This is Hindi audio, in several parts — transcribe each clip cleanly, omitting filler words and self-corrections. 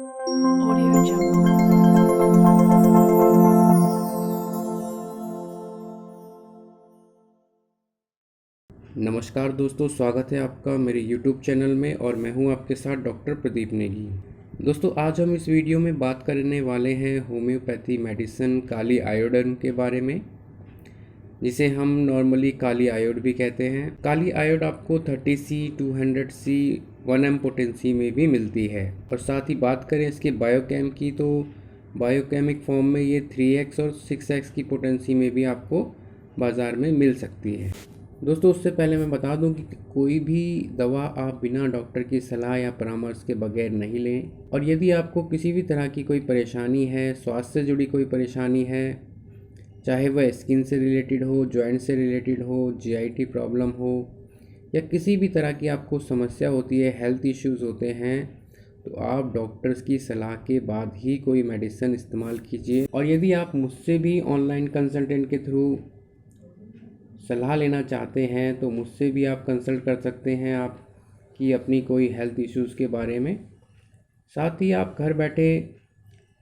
Audio Jungle. नमस्कार दोस्तों, स्वागत है आपका मेरे YouTube चैनल में और मैं हूं आपके साथ डॉक्टर प्रदीप नेगी। दोस्तों, आज हम इस वीडियो में बात करने वाले हैं होम्योपैथी मेडिसिन काली आयोडीन के बारे में, जिसे हम नॉर्मली काली आयोड भी कहते हैं। काली आयोड आपको 30C, 200C, 1M पोटेंसी में भी मिलती है। और साथ ही बात करें इसके बायोकेम की, तो बायोकेमिक फॉर्म में ये 3x और 6x की पोटेंसी में भी आपको बाज़ार में मिल सकती है। दोस्तों, उससे पहले मैं बता दूं कि कोई भी दवा आप बिना डॉक्टर की सलाह या परामर्श के बगैर नहीं लें। और यदि आपको किसी भी तरह की कोई परेशानी है, स्वास्थ्य से जुड़ी कोई परेशानी है, चाहे वह स्किन से रिलेटेड हो, जॉइंट से रिलेटेड हो, जीआईटी प्रॉब्लम हो, या किसी भी तरह की आपको समस्या होती है, हेल्थ इश्यूज़ होते हैं, तो आप डॉक्टर्स की सलाह के बाद ही कोई मेडिसिन इस्तेमाल कीजिए। और यदि आप मुझसे भी ऑनलाइन कंसल्टेंट के थ्रू सलाह लेना चाहते हैं तो मुझसे भी आप कंसल्ट कर सकते हैं आपकी अपनी कोई हेल्थ इश्यूज़ के बारे में। साथ ही आप घर बैठे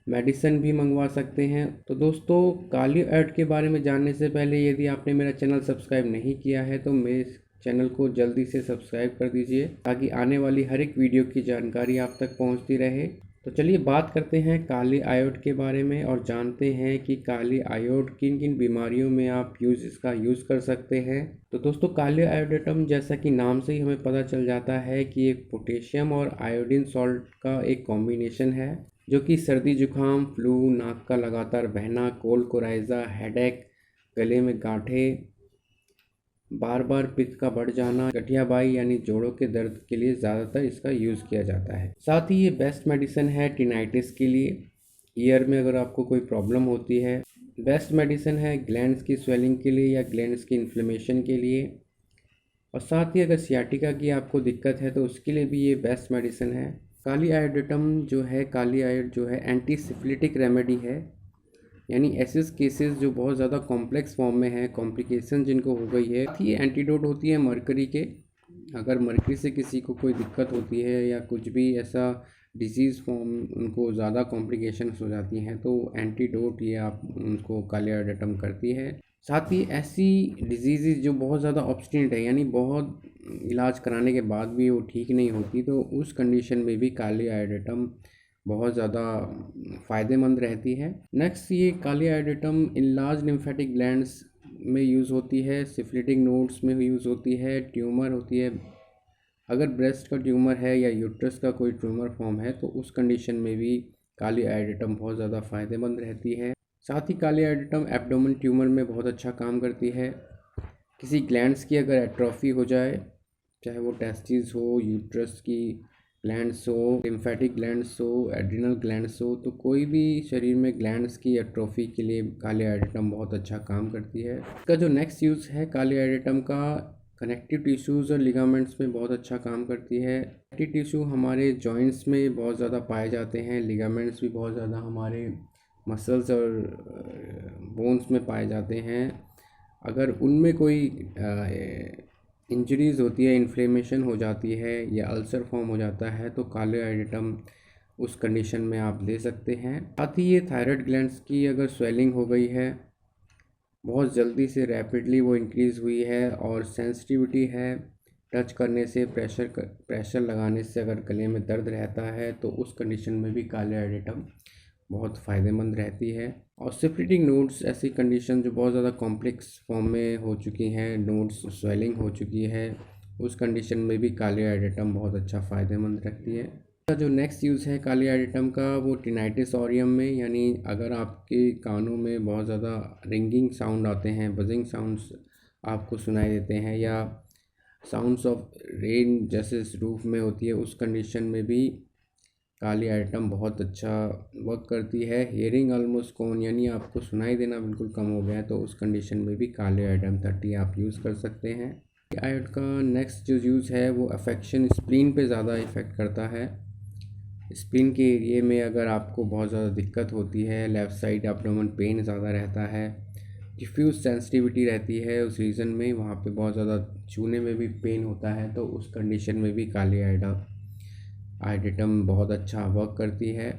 मेडिसिन भी मंगवा सकते हैं। तो दोस्तों, काली आयोड के बारे में जानने से पहले यदि आपने मेरा चैनल सब्सक्राइब नहीं किया है तो मेरे चैनल को जल्दी से सब्सक्राइब कर दीजिए, ताकि आने वाली हर एक वीडियो की जानकारी आप तक पहुंचती रहे। तो चलिए बात करते हैं काली आयोड के बारे में और जानते हैं कि काली आयोड किन किन बीमारियों में आप इसका यूज़ कर सकते हैं। तो दोस्तों, काली आयोडेटम, जैसा कि नाम से ही हमें पता चल जाता है कि एक पोटेशियम और आयोडीन सॉल्ट का एक कॉम्बिनेशन है, जो कि सर्दी जुकाम, फ्लू, नाक का लगातार बहना, कोल्ड कोराइजा, हेडेक, गले में गांठें, बार बार पित्त का बढ़ जाना, गठियाबाई यानी जोड़ों के दर्द के लिए ज़्यादातर इसका यूज़ किया जाता है। साथ ही ये बेस्ट मेडिसिन है टिनाइटिस के लिए, ईयर में अगर आपको कोई प्रॉब्लम होती है। बेस्ट मेडिसिन है ग्लैंड्स की स्वेलिंग के लिए या ग्लैंड्स की इन्फ्लेमेशन के लिए। और साथ ही अगर सियाटिका की आपको दिक्कत है तो उसके लिए भी ये बेस्ट मेडिसिन है। काली आयोडेटम जो है, काली आयोड जो है एंटी सिफिलिटिक रेमेडी है, यानी ऐसे केसेस जो बहुत ज़्यादा कॉम्प्लेक्स फॉर्म में है, कॉम्प्लिकेशन जिनको हो गई है। ये एंटीडोट होती है मरकरी के। अगर मरकरी से किसी को कोई दिक्कत होती है या कुछ भी ऐसा डिजीज़ फॉर्म उनको ज़्यादा कॉम्प्लिकेशंस हो जाती हैं, तो एंटीडोट ये आप उनको काली आयोडेटम करती है। साथ ही ऐसी डिजीज़ जो बहुत ज़्यादा ऑब्स्टिनेट है, यानी बहुत इलाज कराने के बाद भी वो ठीक नहीं होती, तो उस कंडीशन में भी काली आयोडेटम बहुत ज़्यादा फ़ायदेमंद रहती है। नेक्स्ट, ये काली आयोडेटम इनलार्ज लिम्फेटिक ग्लैंड्स में यूज़ होती है, सिफिलिटिक नोड्स में यूज़ होती है, ट्यूमर होती है। अगर ब्रेस्ट का ट्यूमर है या यूट्रस का कोई ट्यूमर फॉर्म है तो उस कंडीशन में भी काली आयोडेटम बहुत ज़्यादा फ़ायदेमंद रहती है। साथ ही काली आयोडेटम एब्डोमेन ट्यूमर में बहुत अच्छा काम करती है। किसी ग्लैंड्स की अगर एट्रोफी हो जाए, चाहे वो टेस्टिस हो, यूट्रस की ग्लैंड्स हो, लिम्फेटिक ग्लैंड्स हो, एड्रिनल ग्लैंड्स हो, तो कोई भी शरीर में ग्लैंड्स की एट्रोफी के लिए काली आयोडेटम बहुत अच्छा काम करती है। इसका जो नेक्स्ट यूज़ है काली आयोडेटम का, कनेक्टिव टिश्यूज़ और लिगामेंट्स में बहुत अच्छा काम करती है। कनेक्टिव टिश्यू हमारे जॉइंट्स में बहुत ज़्यादा पाए जाते हैं, लिगामेंट्स भी बहुत ज़्यादा हमारे मसल्स और बोन्स में पाए जाते हैं। अगर उनमें कोई इंजरीज़ होती है, इन्फ्लेमेशन हो जाती है या अल्सर फॉर्म हो जाता है, तो काले आयोडेटम उस कंडीशन में आप ले सकते हैं। साथ ही ये थायराइड ग्लैंड्स की अगर स्वेलिंग हो गई है, बहुत जल्दी से रैपिडली वो इंक्रीज़ हुई है और सेंसिटिविटी है, टच करने से, प्रेशर लगाने से अगर गले में दर्द रहता है, तो उस कंडीशन में भी काले आयोडेटम बहुत फ़ायदेमंद रहती है। और सिफिलिटिक नोड्स, ऐसी कंडीशन जो बहुत ज़्यादा कॉम्प्लेक्स फॉर्म में हो चुकी हैं, नोड्स स्वेलिंग हो चुकी है, उस कंडीशन में भी काली आयोडेटम बहुत अच्छा फ़ायदेमंद रखती है। जो नेक्स्ट यूज़ है काली आयोडेटम का, वो टिनाइटिस ऑरियम में, यानी अगर आपके कानों में बहुत ज़्यादा रिंगिंग साउंड आते हैं, बजिंग साउंड्स आपको सुनाई देते हैं, या साउंड्स ऑफ रेन जैसे रूफ में होती है, उस कंडीशन में भी काली आयोडेटम बहुत अच्छा वर्क करती है। हियरिंग ऑलमोस्ट गॉन, यानी आपको सुनाई देना बिल्कुल कम हो गया है, तो उस कंडीशन में भी काली आयोडेटम 30 आप यूज़ कर सकते हैं। आयोड का नेक्स्ट जो यूज़ है वो अफेक्शन स्प्लीन पे ज़्यादा इफ़ेक्ट करता है। स्प्लीन के एरिए में अगर आपको बहुत ज़्यादा दिक्कत होती है, लेफ़्ट साइड एब्डोमेन पेन ज़्यादा रहता है, डिफ्यूज़ सेंसिटिविटी रहती है उस रीजन में, वहाँ पे बहुत ज़्यादा छूने में भी पेन होता है, तो उस कंडीशन में भी काली आयोडा आइडेटम बहुत अच्छा वर्क करती है।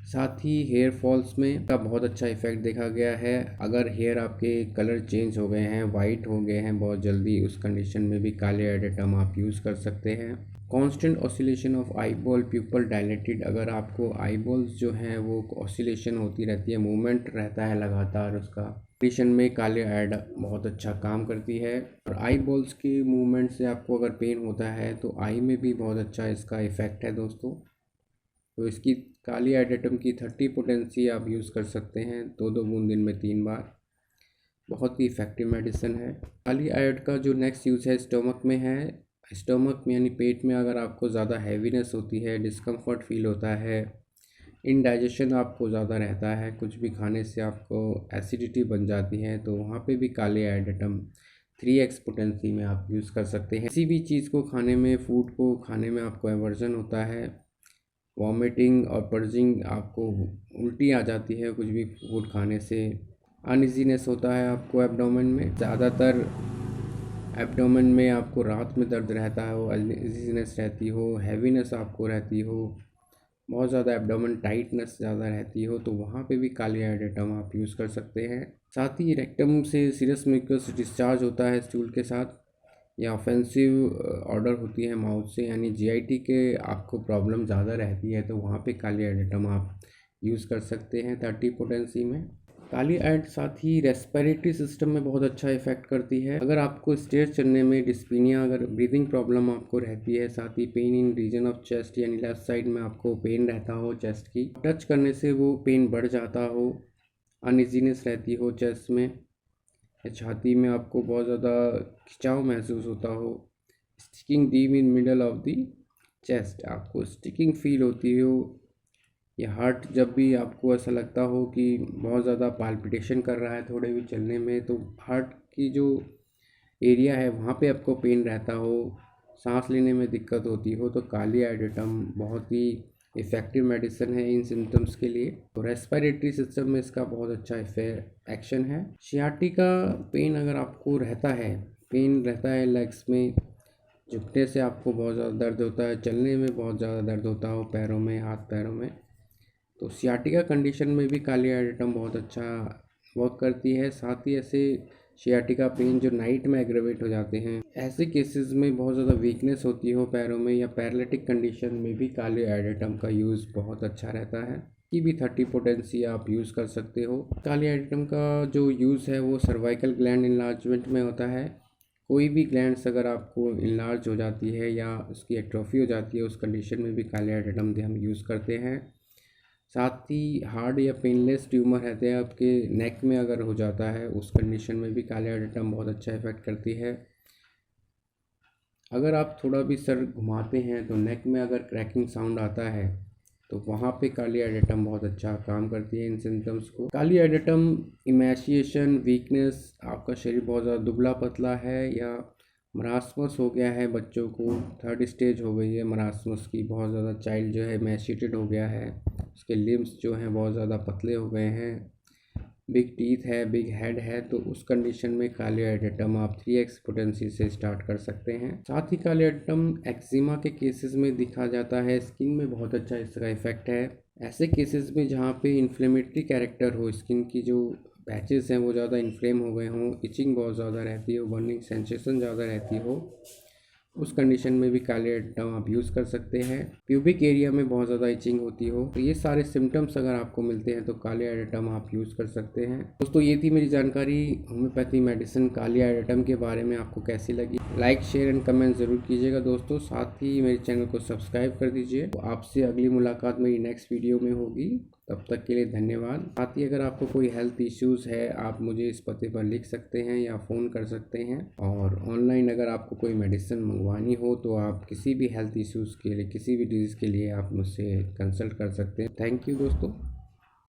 साथ ही हेयर फॉल्स में का बहुत अच्छा इफेक्ट देखा गया है। अगर हेयर आपके कलर चेंज हो गए हैं, वाइट हो गए हैं बहुत जल्दी, उस कंडीशन में भी काली आइडेटम आप यूज़ कर सकते हैं। Constant oscillation of eyeball pupil dilated, अगर आपको आईबॉल्स जो हैं वो ऑसिलेशन होती रहती है, मूवमेंट रहता है लगातार उसका, कंडीशन में काली आइड बहुत अच्छा काम करती है। और आई बॉल्स के मूवमेंट से आपको अगर पेन होता है तो आई में भी बहुत अच्छा इसका इफ़ेक्ट है दोस्तों। तो इसकी काली आइडेटम की 30 पोटेंसी आप यूज़ कर सकते हैं, 2-2 बूंद दिन में 3 बार। बहुत ही इफ़ेक्टिव मेडिसिन है। काली आइड का जो नेक्स्ट यूज़ है स्टमक में है। स्टमक में यानी पेट में अगर आपको ज़्यादा हैवीनेस होती है, डिस्कम्फर्ट फील होता है, इनडाइजेशन आपको ज़्यादा रहता है, कुछ भी खाने से आपको एसिडिटी बन जाती है, तो वहाँ पे भी काली आइडेटम 3x पोटेंसी में आप यूज़ कर सकते हैं। किसी भी चीज़ को खाने में, फूड को खाने में आपको एवर्जन होता है, वॉमिटिंग और पर्जिंग, आपको उल्टी आ जाती है कुछ भी फूड खाने से, अनइजीनेस होता है आपको एब्डोमेन में, ज़्यादातर एब्डोमेन में आपको रात में दर्द रहता हो, अनइजीनेस रहती हो, हैवीनेस आपको रहती हो, बहुत ज़्यादा एब्डोमेन टाइटनेस ज़्यादा रहती हो, तो वहाँ पे भी काली आइडेटम आप यूज़ कर सकते हैं। साथ ही रेक्टम से सीरस म्यूकस डिस्चार्ज होता है स्टूल के साथ, या ऑफेंसिव ऑर्डर होती है माउथ से, यानी जीआईटी के आपको प्रॉब्लम ज़्यादा रहती है, तो वहाँ पे काली आइडेटम आप यूज़ कर सकते हैं 30 पोटेंसी में। काली आइड साथ ही रेस्पिरेटरी सिस्टम में बहुत अच्छा इफेक्ट करती है। अगर आपको स्टेज चलने में डिस्पीनिया, अगर ब्रीदिंग प्रॉब्लम आपको रहती है, साथ ही pain in region of chest, यानी लेफ्ट साइड में आपको पेन रहता हो चेस्ट की, टच करने से वो पेन बढ़ जाता हो, अनइजीनेस रहती हो चेस्ट में या छाती में, आपको बहुत ज़्यादा खिंचाव महसूस होता हो, sticking deep in middle of the chest, आपको स्टिकिंग फील होती हो, या हार्ट जब भी आपको ऐसा लगता हो कि बहुत ज़्यादा पाल्पिटेशन कर रहा है थोड़े भी चलने में, तो हार्ट की जो एरिया है वहाँ पे आपको पेन रहता हो, सांस लेने में दिक्कत होती हो, तो काली आइडेटम बहुत ही इफ़ेक्टिव मेडिसिन है इन सिम्टम्स के लिए। तो रेस्पिरेटरी सिस्टम में इसका बहुत अच्छा एक्शन है। सियाटिका पेन अगर आपको रहता है, पेन रहता है लेग्स में, झुकने से आपको बहुत ज़्यादा दर्द होता है, चलने में बहुत ज़्यादा दर्द होता हो पैरों में, हाथ पैरों में, तो सियाटिका कंडीशन में भी काली आइडेटम बहुत अच्छा वर्क करती है। साथ ही ऐसे सियाटिका पेन जो नाइट में एग्रेवेट हो जाते हैं, ऐसे केसेस में बहुत ज़्यादा वीकनेस होती हो पैरों में या पैरालिटिक कंडीशन में भी काली आइडेटम का यूज़ बहुत अच्छा रहता है। की भी 30 पोटेंसी आप यूज़ कर सकते हो। काली आइडेटम का जो यूज़ है वो सर्वाइकल ग्लैंड इनलार्जमेंट में होता है। कोई भी ग्लैंड्स अगर आपको इनलार्ज हो जाती है या उसकी एट्रोफी हो जाती है, उस कंडीशन में भी काली आइडेटम हम यूज़ करते हैं। साथ ही हार्ड या पेनलेस ट्यूमर रहते हैं आपके नेक में, अगर हो जाता है उस कंडीशन में भी काली आइडेटम बहुत अच्छा इफेक्ट करती है। अगर आप थोड़ा भी सर घुमाते हैं तो नेक में अगर क्रैकिंग साउंड आता है, तो वहाँ पे काली आइडेटम बहुत अच्छा काम करती है इन सिम्टम्स को। काली आइडेटम इमैशिएशन, वीकनेस, आपका शरीर बहुत ज़्यादा दुबला पतला है या मरासमस हो गया है, बच्चों को 3rd स्टेज हो गई है मरासमस की, बहुत ज़्यादा चाइल्ड जो है इमैशिएटेड हो गया है, उसके लिम्स जो हैं बहुत ज़्यादा पतले हो गए हैं, बिग टीथ है, बिग हेड है, तो उस कंडीशन में काली आइडेटम आप 3x पोटेंसी से स्टार्ट कर सकते हैं। साथ ही काली आइडेटम एक्जिमा के केसेस में दिखा जाता है, स्किन में बहुत अच्छा इसका इफेक्ट है। ऐसे केसेस में जहाँ पे इन्फ्लेमेटरी कैरेक्टर हो, स्किन की जो पैचेस हैं वो ज़्यादा इन्फ्लेम हो गए हों, इचिंग बहुत ज़्यादा रहती हो, बर्निंग सेंसेशन ज़्यादा रहती हो, उस कंडीशन में भी काली आइडेटम आप यूज़ कर सकते हैं। प्यूबिक एरिया में बहुत ज़्यादा इचिंग होती हो, तो ये सारे सिम्टम्स अगर आपको मिलते हैं तो काली आइडेटम आप यूज़ कर सकते हैं। दोस्तों ये थी मेरी जानकारी होम्योपैथी मेडिसिन काली आइडेटम के बारे में। आपको कैसी लगी? लाइक, शेयर एंड कमेंट ज़रूर कीजिएगा दोस्तों। साथ ही मेरे चैनल को सब्सक्राइब कर दीजिए। तो आपसे अगली मुलाकात मेरी नेक्स्ट वीडियो में होगी, तब तक के लिए धन्यवाद। साथ ही अगर आपको कोई हेल्थ इश्यूज़ है, आप मुझे इस पते पर लिख सकते हैं या फ़ोन कर सकते हैं। और ऑनलाइन अगर आपको कोई मेडिसिन मंगवानी हो तो आप किसी भी हेल्थ इश्यूज़ के लिए, किसी भी डिजीज़ के लिए आप मुझसे कंसल्ट कर सकते हैं। थैंक यू दोस्तों।